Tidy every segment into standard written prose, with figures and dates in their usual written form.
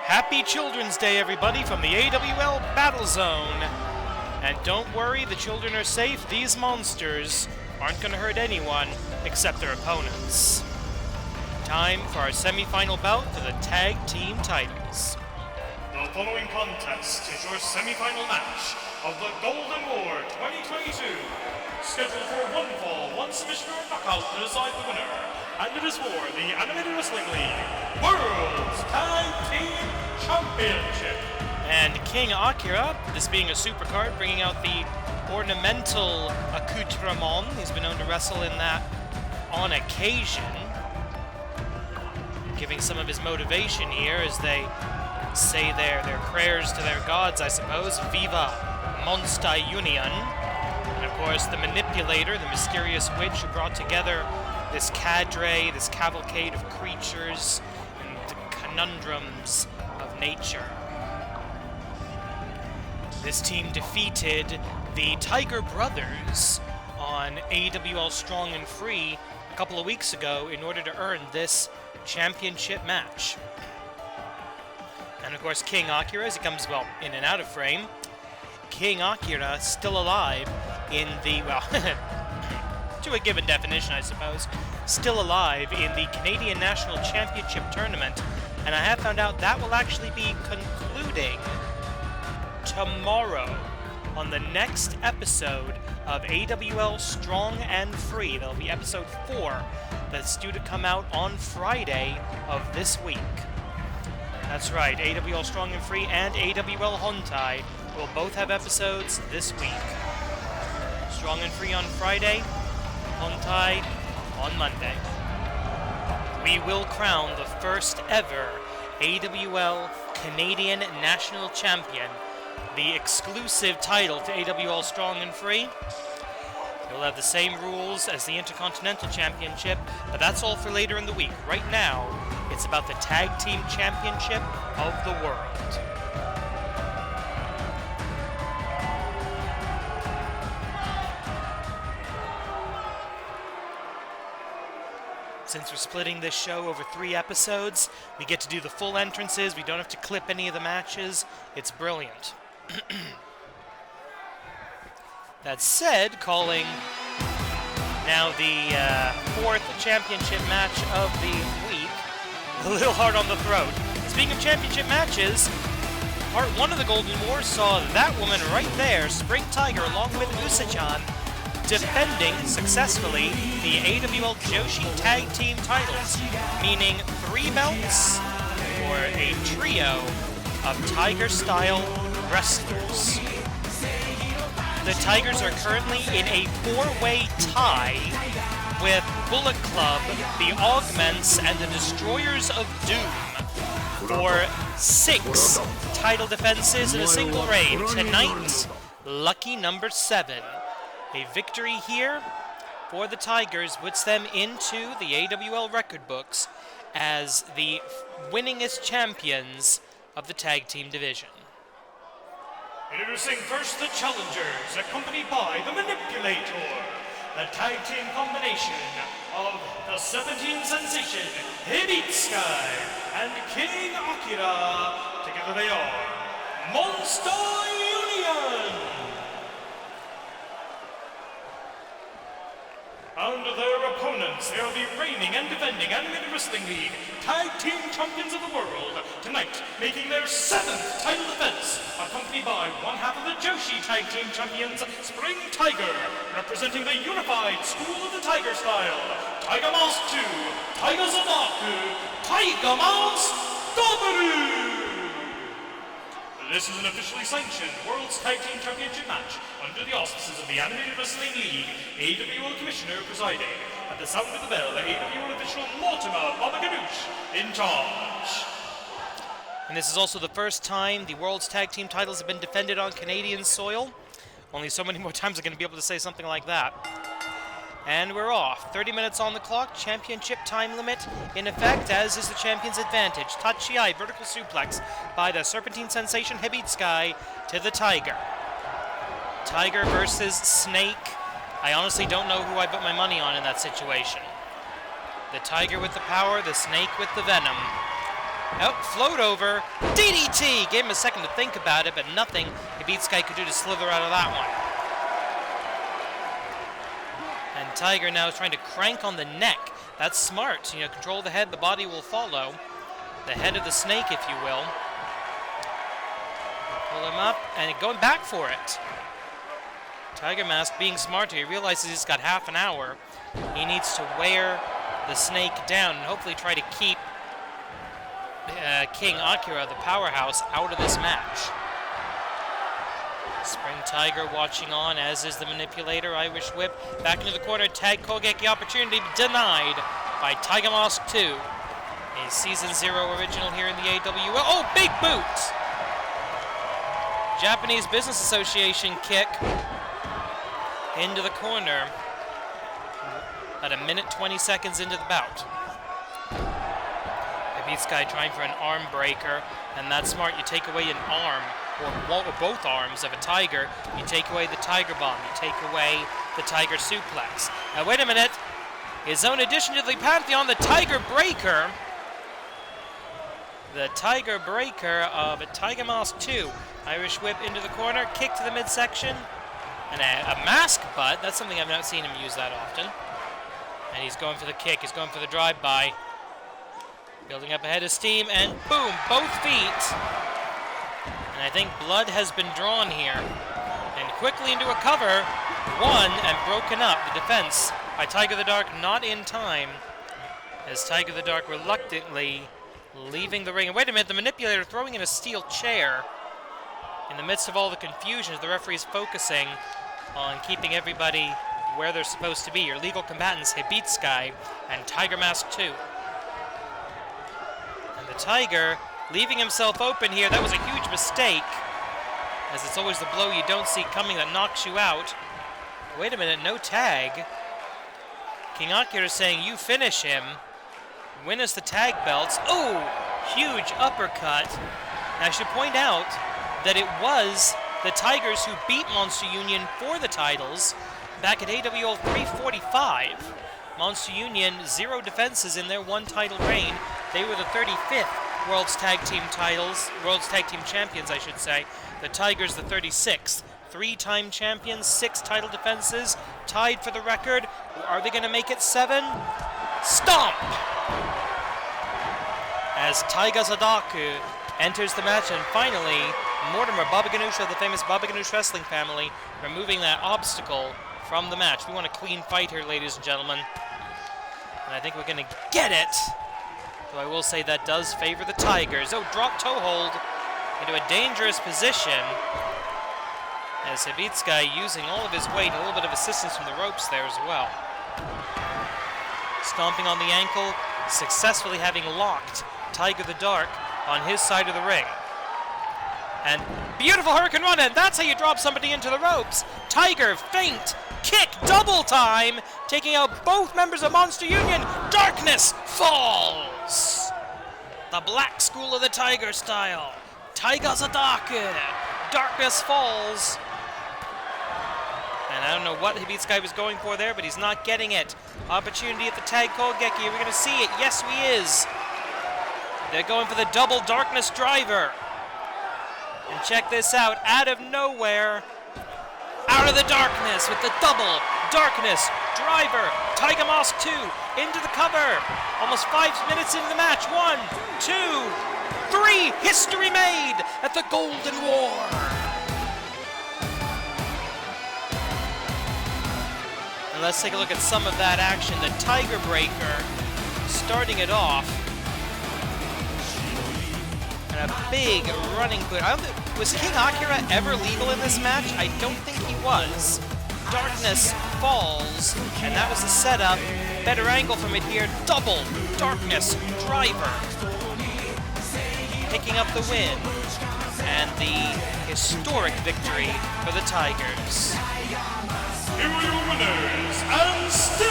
Happy Children's Day, everybody, from the AWL Battle Zone. And don't worry, the children are safe. These monsters aren't going to hurt anyone except their opponents. Time for our semi-final bout for the tag team titles. The following contest is your semi-final match of the Golden War 2022. Scheduled for one fall, one submission or knockout to decide the winner. And it is for the Animated Wrestling League World's Tag Team Championship. And King Akira, this being a supercard, bringing out the ornamental accoutrement. He's been known to wrestle in that on occasion. Giving some of his motivation here as they say their prayers to their gods, I suppose. Viva Monster Union. And of course, the manipulator, the mysterious witch who brought together this cadre, this cavalcade of creatures and the conundrums of nature. This team defeated the Tiger Brothers on AWL Strong and Free a couple of weeks ago in order to earn this championship match. And of course, King Akira, as he comes, well, in and out of frame, King Akira still alive in the, well, to a given definition, I suppose, still alive in the Canadian National Championship Tournament. And I have found out that will actually be concluding tomorrow on the next episode of AWL Strong and Free. That'll be episode 4 that's due to come out on Friday of this week. That's right, AWL Strong and Free and AWL Hontai will both have episodes this week. Strong and Free on Friday, Hontai on Monday. We will crown the first ever AWL Canadian National Champion, the exclusive title to AWL Strong and Free. It will have the same rules as the Intercontinental Championship, but that's all for later in the week. Right now, it's about the Tag Team Championship of the world. Since we're splitting this show over 3 episodes, we get to do the full entrances. We don't have to clip any of the matches. It's brilliant. That said, calling now the 4th championship match of the week. A little hard on the throat. Speaking of championship matches, part 1 of the Golden War saw that woman right there, Spring Tiger, along with Usa-chan, defending successfully the AWL Joshi Tag Team titles, meaning 3 belts or a trio of Tiger-style wrestlers. The Tigers are currently in a 4-way tie with Bullet Club, the Augments, and the Destroyers of Doom for 6 title defenses in a single reign. Tonight, lucky number 7. A victory here for the Tigers puts them into the AWL record books as the winningest champions of the tag team division. Introducing first the challengers, accompanied by the manipulator, the tag team combination of the 17 Sensation, Hibitsky, and King Akira. Together they are Monster Union. And their opponents, they are the reigning and defending Animated Wrestling League Tag Team Champions of the World. Tonight, making their 7th title defense, accompanied by one half of the Joshi Tag Team Champions, Spring Tiger, representing the unified School of the Tiger style, Tiger Mask 2, Tiger Zadaku, Tiger Mask Dobaru! This is an officially sanctioned World's Tag Team Championship match under the auspices of the Animated Wrestling League, AWL Commissioner presiding. At the sound of the bell, the AWL official Mortimer Babaganoush in charge. And this is also the first time the World's Tag Team titles have been defended on Canadian soil. Only so many more times I'm going to be able to say something like that. And we're off. 30 minutes on the clock. Championship time limit in effect, as is the champion's advantage. Tachiai vertical suplex by the Serpentine Sensation Hibitsky to the Tiger. Tiger versus Snake. I honestly don't know who I put my money on in that situation. The Tiger with the power, the Snake with the venom. Oh, float over. DDT! Gave him a second to think about it, but nothing Hibitsukai could do to slither out of that one. And Tiger now is trying to crank on the neck. That's smart. You know, control the head, the body will follow. The head of the snake, if you will. Pull him up, and going back for it. Tiger Mask being smart here. He realizes he's got half an hour. He needs to wear the snake down and hopefully try to keep King Akira, the powerhouse, out of this match. Spring Tiger watching on, as is the manipulator. Irish Whip back into the corner. Tag Kogeki opportunity denied by Tiger Mask 2. A Season 0 original here in the AWL. Oh, big boot! Japanese Business Association kick into the corner at 1:20 into the bout. Hibitsukai trying for an arm breaker, and that's smart. You take away an arm, or both arms of a tiger, you take away the tiger bomb, you take away the tiger suplex. Now wait a minute, his own addition to the pantheon, the tiger breaker. The tiger breaker of Tiger Mask 2. Irish Whip into the corner, kick to the midsection, and a mask butt. That's something I've not seen him use that often. And he's going for the kick, he's going for the drive-by. Building up a head of steam, and boom, both feet. And I think blood has been drawn here. And quickly into a cover, one, and broken up. The defense by Tiger the Dark not in time, as Tiger the Dark reluctantly leaving the ring. And wait a minute, the manipulator throwing in a steel chair. In the midst of all the confusion, the referee is focusing on keeping everybody where they're supposed to be. Your legal combatants, Hibitsukai and Tiger Mask 2. And the Tiger leaving himself open here. That was a huge mistake, as it's always the blow you don't see coming that knocks you out. Wait a minute, no tag. King Akira saying, you finish him. Win us the tag belts. Oh, huge uppercut. And I should point out that it was the Tigers who beat Monster Union for the titles back at AWL 345. Monster Union, 0 defenses in their 1 title reign. They were the 35th World's Tag Team Champions, I should say. The Tigers, the 36th. 3-time champions, 6 title defenses, tied for the record. Are they going to make it 7? Stomp! As Taiga Sadaku enters the match, and finally, Mortimer, Baba Ganoush of the famous Baba Ganoush wrestling family, removing that obstacle from the match. We want a clean fight here, ladies and gentlemen. And I think we're going to get it. Though I will say that does favor the Tigers. Oh, drop toe hold into a dangerous position. As Hibitsukai using all of his weight, a little bit of assistance from the ropes there as well. Stomping on the ankle, successfully having locked Tiger the Dark on his side of the ring. And beautiful Hurricane Run, and that's how you drop somebody into the ropes. Tiger, feint, kick, double time, taking out both members of Monster Union. Darkness falls. The Black School of the Tiger style. Taiga Sadaku. Darkness falls. And I don't know what Hibitsukai was going for there, but he's not getting it. Opportunity at the tag Kogeki. Are we going to see it? Yes, we is. They're going for the double Darkness driver. And check this out. Out of nowhere, out of the darkness with the double Darkness driver. Tiger Mask 2 into the cover. Almost 5 minutes into the match. 1, 2, 3. History made at the Golden War. And let's take a look at some of that action. The Tiger Breaker starting it off. And a big running boot. Was King Akira ever legal in this match? I don't think he was. Darkness falls, and that was the setup. Better angle from it here. Double Darkness driver. Picking up the win. And the historic victory for the Tigers. Here are your winners, and still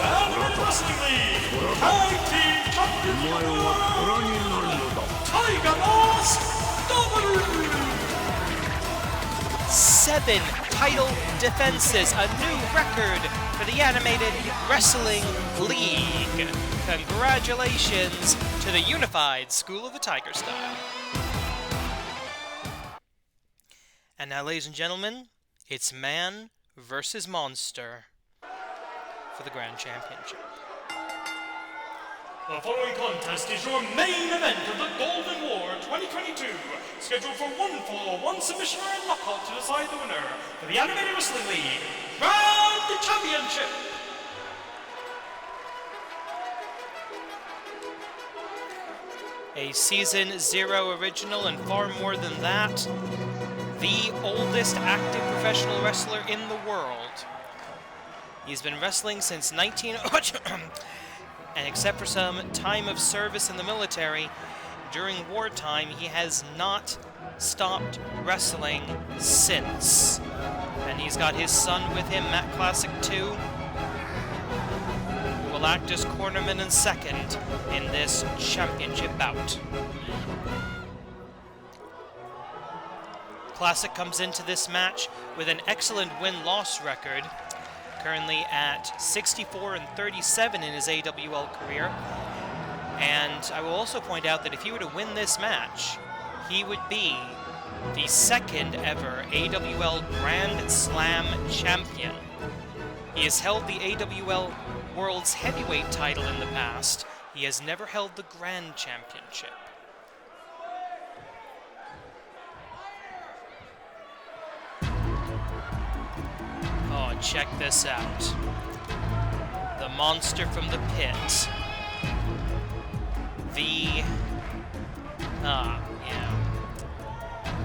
AWL Wrestling League Tag Team Champions of the World, Tiger Mask W. 7 title defenses, a new record for the Animated Wrestling League. Congratulations to the unified School of the Tiger style. And now, ladies and gentlemen, it's man versus monster for the Grand Championship. The following contest is your main event of the Golden War 2022, scheduled for one fall, one submission or knockout to decide the winner for the Animated Wrestling League Grand Championship. A Season 0 original and far more than that, the oldest active professional wrestler in the world. He's been wrestling since 19... and except for some time of service in the military, during wartime, he has not stopped wrestling since. And he's got his son with him, Matt Classic 2, who will act as cornerman and second in this championship bout. Classic comes into this match with an excellent win-loss record, currently at 64-37 in his AWL career. And I will also point out that if he were to win this match, he would be the second ever AWL Grand Slam champion. He has held the AWL World's Heavyweight title in the past. He has never held the Grand Championship. Oh, check this out. The monster from the pit. The...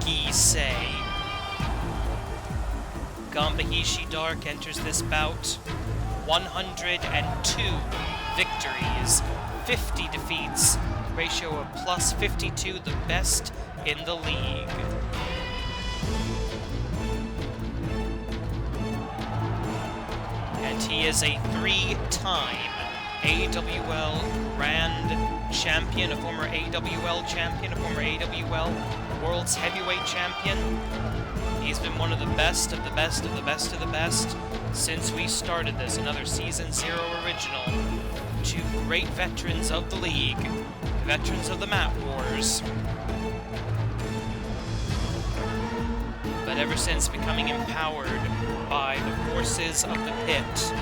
Gisei. Ganba Hisshi Dark enters this bout. 102 victories, 50 defeats, ratio of plus 52, the best in the league. And he is a three-time AWL Grand Champion, a former AWL Champion, a former AWL World's Heavyweight Champion. He's been one of the best of the best of the best of the best since we started this. Another Season 0 original. Two great veterans of the league, veterans of the Mat Wars. But ever since becoming empowered by the forces of the pit,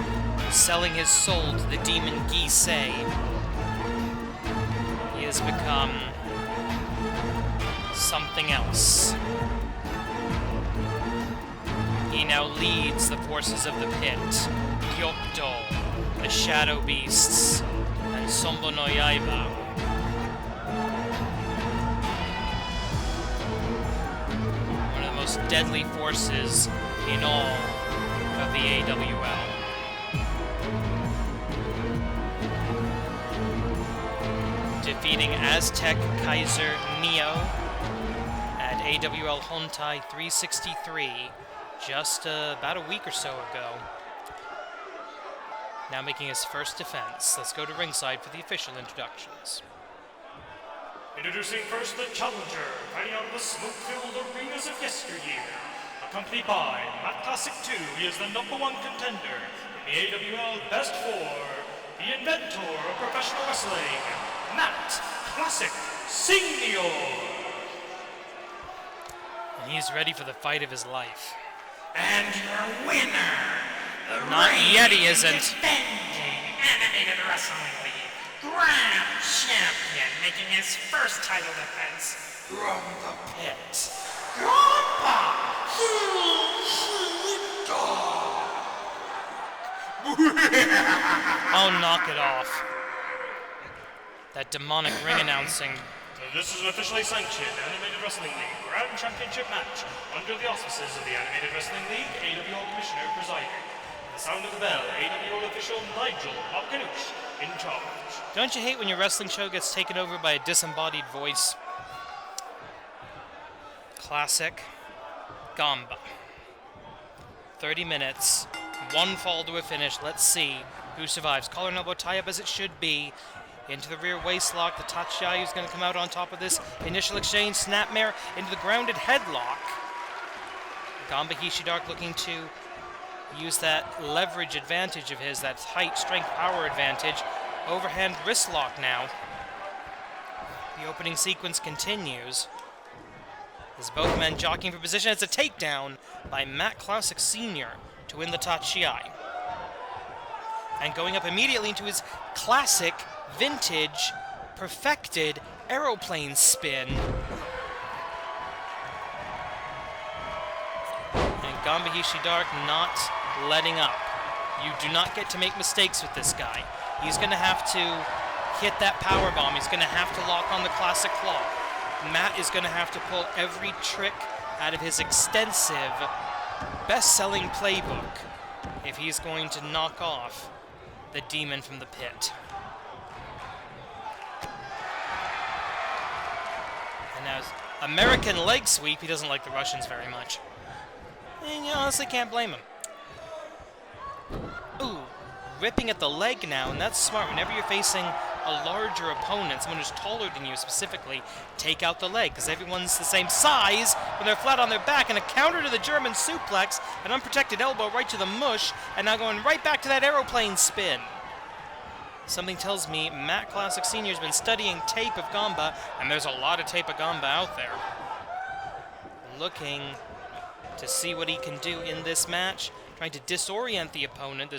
selling his soul to the demon Gisei, he has become something else. He now leads the forces of the pit, Gyokdo, the Shadow Beasts, and Sombo no Yaiba. One of the most deadly forces in all of the AWL. Defeating Aztec Kaiser Neo at AWL Hontai 363 just about a week or so ago. Now making his first defense. Let's go to ringside for the official introductions. Introducing first the challenger, fighting out of the smoke-filled arenas of yesteryear. Accompanied by Matt Classic 2, he is the #1 contender in the AWL Best 4, the inventor of professional wrestling, Matt Classic Senior. And he's ready for the fight of his life. And your winner, the Not yet, he isn't. defending Animated Wrestling League Grand Champion, making his first title defense from the pit, Ganba Hisshi Dark. Oh, knock it off. That demonic ring announcing. This is an officially sanctioned Animated Wrestling League Grand Championship match under the auspices of the Animated Wrestling League AWL Commissioner presiding. The sound of the bell, AWL official Nigel Hopkanoosh in charge. Don't you hate when your wrestling show gets taken over by a disembodied voice? Classic Ganba. 30 minutes, one fall to a finish. Let's see who survives. Collar and elbow tie-up as it should be. Into the rear waistlock, the Tachiai is going to come out on top of this. Initial exchange, snapmare into the grounded headlock. Ganba Hisshi Dark looking to use that leverage advantage of his, that height, strength, power advantage. Overhand wrist lock now. The opening sequence continues as both men jockeying for position. It's a takedown by Matt Classic Sr. to win the Tachiai. And going up immediately into his classic, vintage, perfected aeroplane spin. And Ganba Hisshi Dark not letting up. You do not get to make mistakes with this guy. He's going to have to hit that power bomb. He's going to have to lock on the classic claw. Matt is going to have to pull every trick out of his extensive, best-selling playbook if he's going to knock off the demon from the pit. And now American leg sweep. He doesn't like the Russians very much. And you honestly can't blame him. Ooh, ripping at the leg now, and that's smart. Whenever you're facing a larger opponent, someone who's taller than you specifically, take out the leg, because everyone's the same size when they're flat on their back, and a counter to the German suplex, an unprotected elbow right to the mush, and now going right back to that aeroplane spin. Something tells me Matt Classic Sr. has been studying tape of Ganba, and there's a lot of tape of Ganba out there. Looking to see what he can do in this match, trying to disorient the opponent.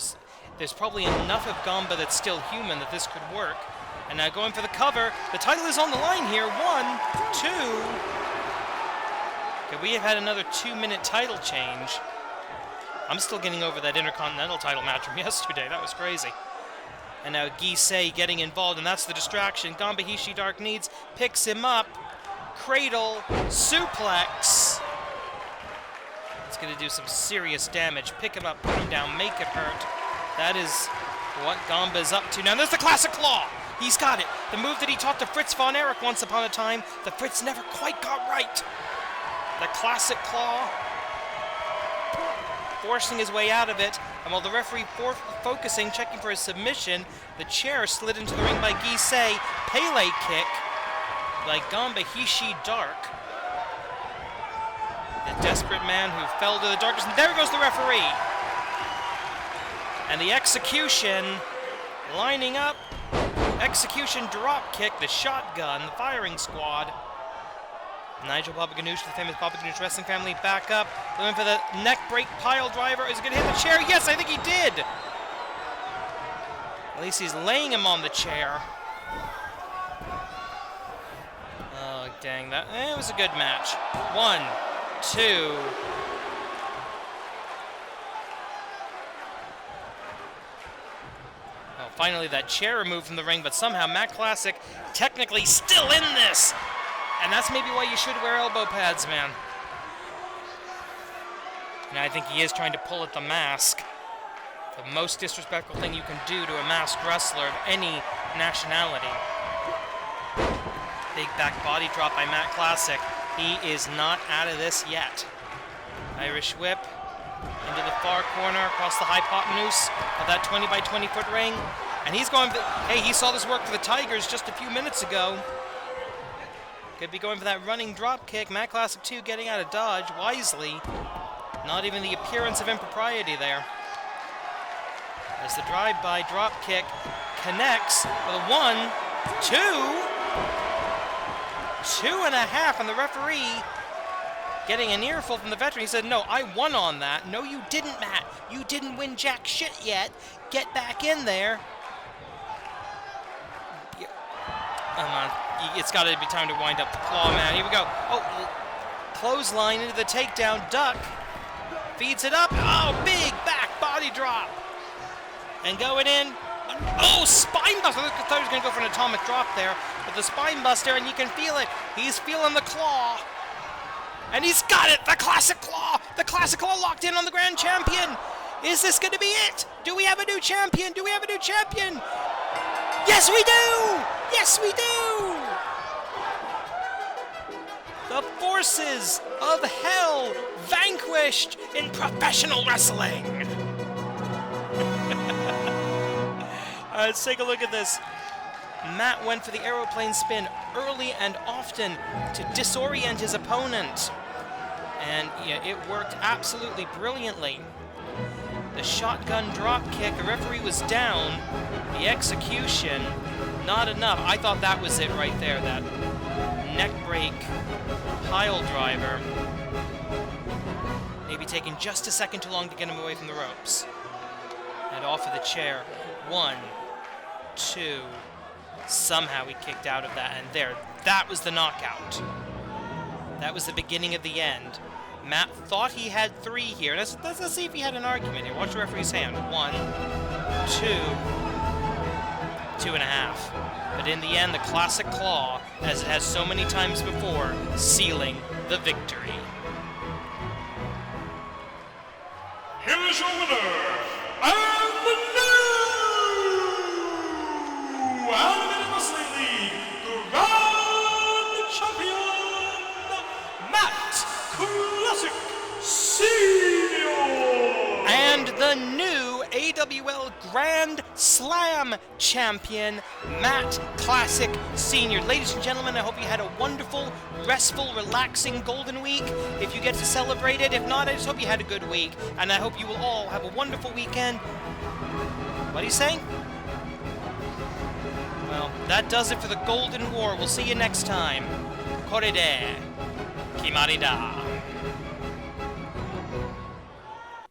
There's probably enough of Ganba that's still human that this could work. And now going for the cover. The title is on the line here. 1, 2. Could we have had another 2-minute title change? I'm still getting over that Intercontinental title match from yesterday. That was crazy. And now Gisei getting involved, and that's the distraction. Ganba Hisshi Dark needs, picks him up. Cradle, suplex. It's going to do some serious damage. Pick him up, put him down, make it hurt. That is what Ganba's up to now. There's the classic claw. He's got it. The move that he taught to Fritz von Erich once upon a time, the Fritz never quite got right. The classic claw, forcing his way out of it. And while the referee focusing, checking for a submission, the chair slid into the ring by Gisei. Pele kick by Ganba Hisshi Dark. The desperate man who fell to the darkness. And there goes the referee. And the execution lining up. Execution drop kick, the shotgun, the firing squad. Nigel Baba Ganoush, the famous Baba Ganoush wrestling family, back up. Going for the neck break pile driver. Is he going to hit the chair? Yes, I think he did. At least he's laying him on the chair. Oh, dang. It was a good match. 1, 2. Finally, that chair removed from the ring, but somehow Matt Classic technically still in this. And that's maybe why you should wear elbow pads, man. And I think he is trying to pull at the mask. The most disrespectful thing you can do to a masked wrestler of any nationality. Big back body drop by Matt Classic. He is not out of this yet. Irish whip into the far corner, across the hypotenuse of that 20 by 20 foot ring. And he's going for, hey, he saw this work for the Tigers just a few minutes ago. Could be going for that running drop kick. Matt Classic 2 getting out of dodge wisely. Not even the appearance of impropriety there. As the drive-by drop kick connects with a 1, 2, 2.5, and the referee getting an earful from the veteran. He said, no, I won on that. No, you didn't, Matt. You didn't win jack shit yet. Get back in there. Come on. It's got to be time to wind up the claw, man. Here we go. Oh, clothesline into the takedown. Duck. Feeds it up. Oh, big back body drop. And going in. Oh, spine buster. I thought he was going to go for an atomic drop there. But the spine buster, and you can feel it. He's feeling the claw. And he's got it. The classic claw. The classic claw locked in on the grand champion. Is this going to be it? Do we have a new champion? Do we have a new champion? Yes, we do! Yes, we do! The forces of hell vanquished in professional wrestling. Let's take a look at this. Matt went for the aeroplane spin early and often to disorient his opponent. And yeah, it worked absolutely brilliantly. The shotgun drop kick, the referee was down. The execution, not enough. I thought that was it right there. That neck break pile driver. Maybe taking just a second too long to get him away from the ropes. And off of the chair. 1, 2. Somehow he kicked out of that, and there. That was the knockout. That was the beginning of the end. Matt thought he had 3 here. Let's see if he had an argument here. Watch the referee's hand. 1, 2, 2.5. But in the end, the classic claw, as it has so many times before, sealing the victory. Here is your winner, and the new Animated Wrestling League Grand Champion, Matt Classic Senior! And the new AWL Grand Slam Champion, Matt Classic Senior. Ladies and gentlemen, I hope you had a wonderful, restful, relaxing Golden Week. If you get to celebrate it, if not, I just hope you had a good week. And I hope you will all have a wonderful weekend. What are you saying? Well, that does it for the Golden War. We'll see you next time. Korede. Kimarida.